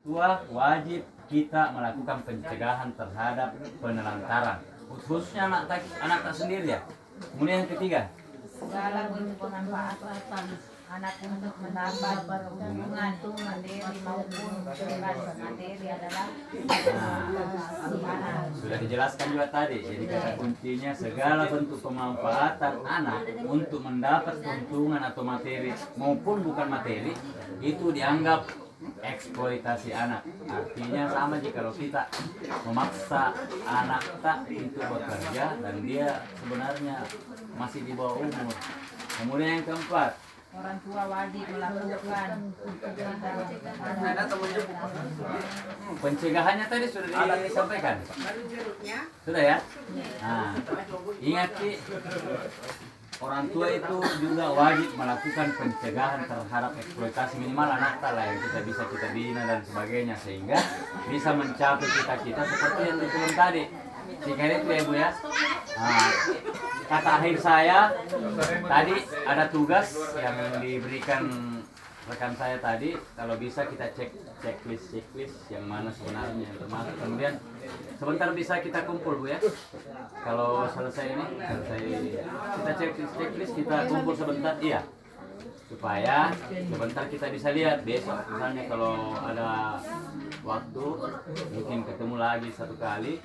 tua wajib kita melakukan pencegahan terhadap penelantaran, khususnya anak tak sendiri ya. Kemudian yang ketiga, segala bentuk pemanfaatan anak untuk menambah hubungan materi maupun bukan materi adalah anak. sudah dijelaskan juga tadi. Jadi kata kuncinya segala bentuk pemanfaatan anak untuk mendapat keuntungan atau materi maupun bukan materi itu dianggap eksploitasi anak. Artinya sama jika kalau kita memaksa anak tak untuk bekerja dan dia sebenarnya masih di bawah umur. Kemudian yang keempat, Orang tua wajib melakukan pencegahannya tadi sudah disampaikan. Sudah ya? Nah, ingat Ki, orang tua itu juga wajib melakukan pencegahan terhadap eksploitasi minimal anak lah yang kita bina dan sebagainya sehingga bisa mencapai cita-cita seperti yang ditulis tadi. Jika itu ya Bu ya. Nah, kata akhir saya tadi ada tugas yang diberikan rekan saya tadi, kalau bisa kita cek checklist yang mana sebenarnya yang termasuk. Kemudian sebentar bisa kita kumpul Bu ya. Kalau selesai ini, kita checklist kita kumpul sebentar, iya. Supaya sebentar kita bisa lihat besok misalnya kalau ada waktu mungkin ketemu lagi satu kali.